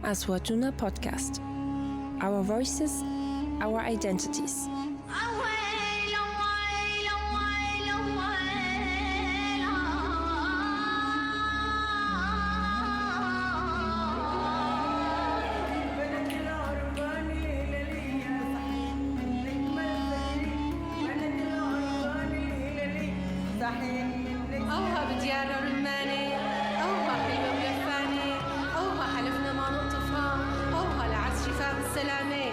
Aswatona Podcast. Our voices, our identities. أوها بديار رماني، أوها حلوة ولفاني، أوها حلفنا ما نقطفها، أوها لعز شفاء بالسلامة.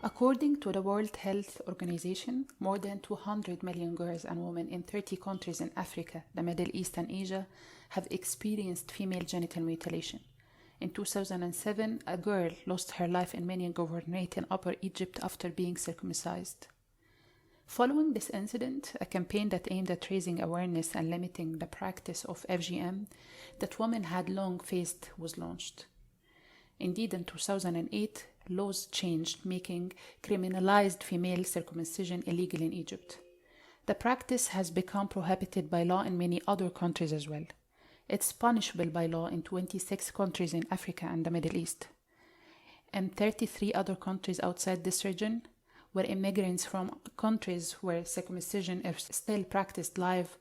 According to the World Health Organization, more than 200 million girls and women in 30 countries in Africa, the Middle East and Asia have experienced female genital mutilation. In 2007, a girl lost her life in Minya Governorate in Upper Egypt after being circumcised. Following this incident, a campaign that aimed at raising awareness and limiting the practice of FGM that women had long faced was launched. Indeed, in 2008, laws changed, making criminalized female circumcision illegal in Egypt. The practice has become prohibited by law in many other countries as well. It's punishable by law in 26 countries in Africa and the Middle East. In 33 other countries outside this region, where immigrants from countries where circumcision is still practiced live,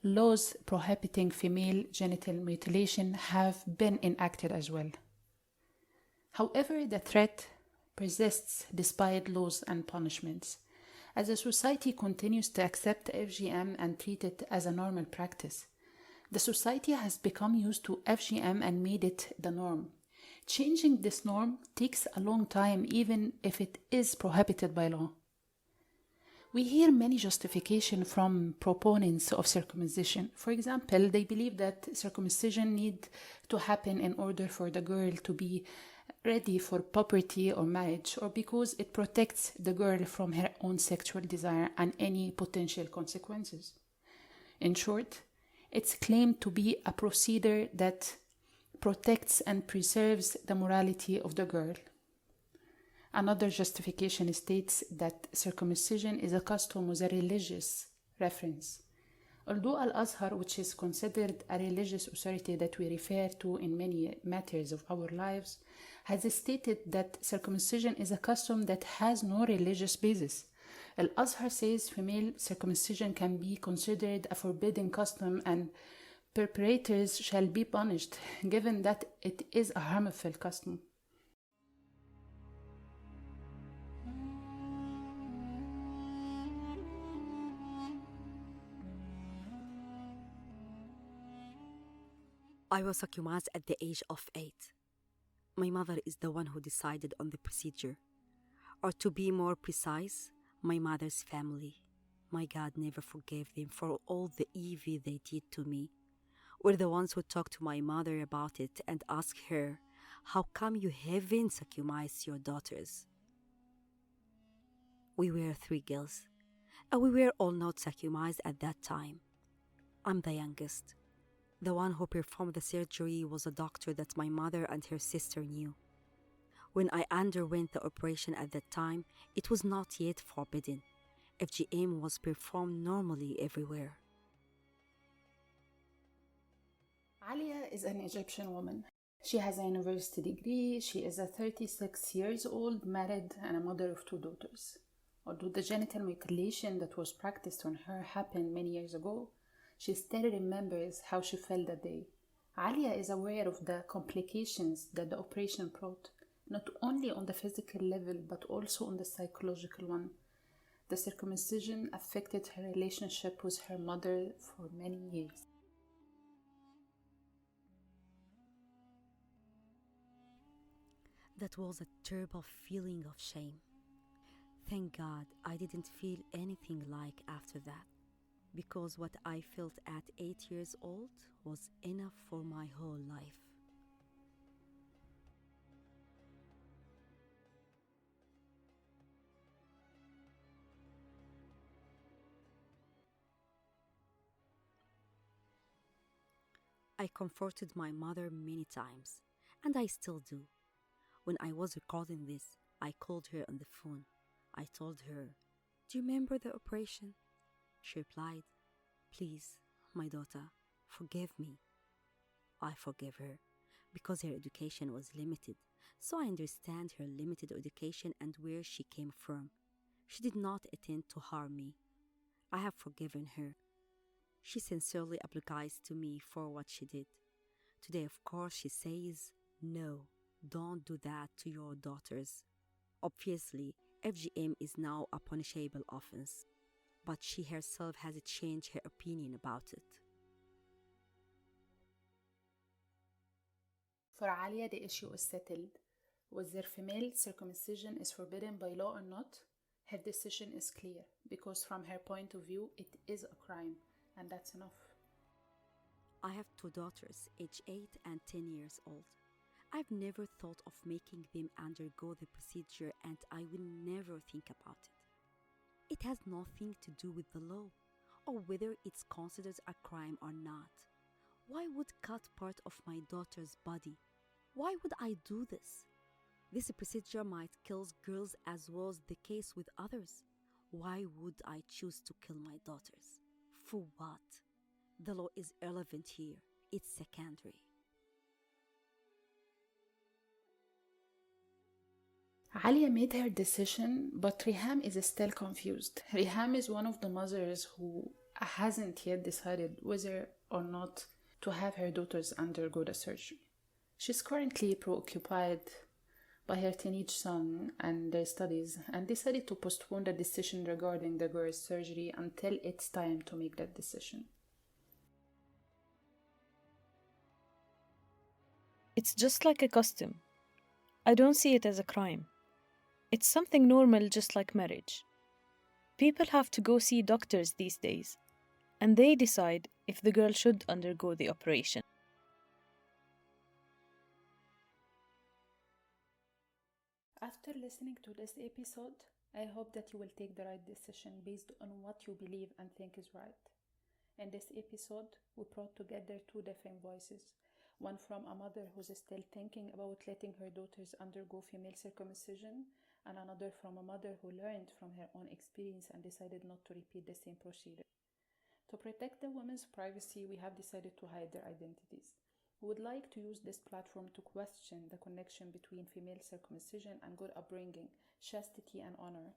laws prohibiting female genital mutilation have been enacted as well. However, the threat persists despite laws and punishments, as the society continues to accept FGM and treat it as a normal practice. The society has become used to FGM and made it the norm. Changing this norm takes a long time, even if it is prohibited by law. We hear many justifications from proponents of circumcision. For example, they believe that circumcision needs to happen in order for the girl to be ready for puberty or marriage, or because it protects the girl from her own sexual desire and any potential consequences. In short, it's claimed to be a procedure that protects and preserves the morality of the girl. Another justification states that circumcision is a custom with a religious reference. Although Al-Azhar, which is considered a religious authority that we refer to in many matters of our lives, has stated that circumcision is a custom that has no religious basis. Al-Azhar says female circumcision can be considered a forbidden custom and perpetrators shall be punished, given that it is a harmful custom. I was circumcised at the age of 8. My mother is the one who decided on the procedure. Or to be more precise, my mother's family. My God never forgave them for all the evil they did to me. We're the ones who talked to my mother about it and asked her, how come you haven't circumcised your daughters? We were 3 girls, and we were all not circumcised at that time. I'm the youngest. The one who performed the surgery was a doctor that my mother and her sister knew. When I underwent the operation at that time, it was not yet forbidden. FGM was performed normally everywhere. Alia is an Egyptian woman. She has a university degree. She is 36 years old, married, and a mother of 2 daughters. Although the genital mutilation that was practiced on her happened many years ago, she still remembers how she felt that day. Alia is aware of the complications that the operation brought, not only on the physical level, but also on the psychological one. The circumcision affected her relationship with her mother for many years. That was a terrible feeling of shame. Thank God I didn't feel anything like after that, because what I felt at 8 years old was enough for my whole life. I comforted my mother many times, and I still do. When I was recording this, I called her on the phone. I told her, "Do you remember the operation?" She replied, "Please, my daughter, forgive me." I forgave her because her education was limited, so I understand her limited education and where she came from. She did not intend to harm me. I have forgiven her. She sincerely apologized to me for what she did. Today, of course, she says, "No, don't do that to your daughters." Obviously, FGM is now a punishable offense, but she herself has changed her opinion about it. For Alia, the issue is settled. Whether female circumcision is forbidden by law or not, her decision is clear, because from her point of view, it is a crime, and that's enough. I have two daughters, aged 8 and 10 years old. I've never thought of making them undergo the procedure, and I will never think about it. It has nothing to do with the law, or whether it's considered a crime or not. Why would cut part of my daughter's body? Why would I do this? This procedure might kill girls as was the case with others. Why would I choose to kill my daughters? For what? The law is irrelevant here. It's secondary. Alia made her decision, but Riham is still confused. Riham is one of the mothers who hasn't yet decided whether or not to have her daughters undergo the surgery. She's currently preoccupied by her teenage son and their studies, and decided to postpone the decision regarding the girl's surgery until it's time to make that decision. It's just like a custom. I don't see it as a crime. It's something normal, just like marriage. People have to go see doctors these days, and they decide if the girl should undergo the operation. After listening to this episode, I hope that you will take the right decision based on what you believe and think is right. In this episode, we brought together two different voices. One from a mother who's still thinking about letting her daughters undergo female circumcision, and another from a mother who learned from her own experience and decided not to repeat the same procedure. To protect the women's privacy, we have decided to hide their identities. We would like to use this platform to question the connection between female circumcision and good upbringing, chastity, and honor.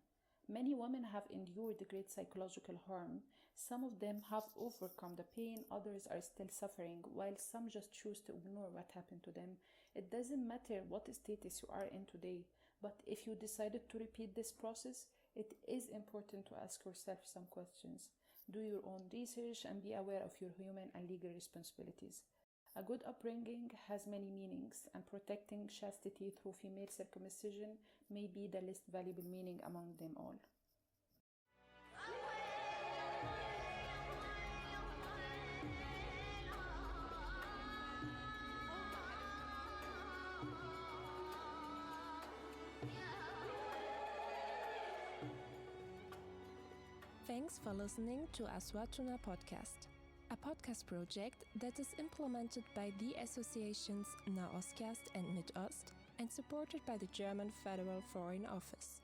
Many women have endured great psychological harm. Some of them have overcome the pain, others are still suffering, while some just choose to ignore what happened to them. It doesn't matter what status you are in today, but if you decided to repeat this process, it is important to ask yourself some questions. Do your own research and be aware of your human and legal responsibilities. A good upbringing has many meanings, and protecting chastity through female circumcision may be the least valuable meaning among them all. Thanks for listening to Aswatona Podcast, a podcast project that is implemented by the associations Nahostcast and Midost and supported by the German Federal Foreign Office.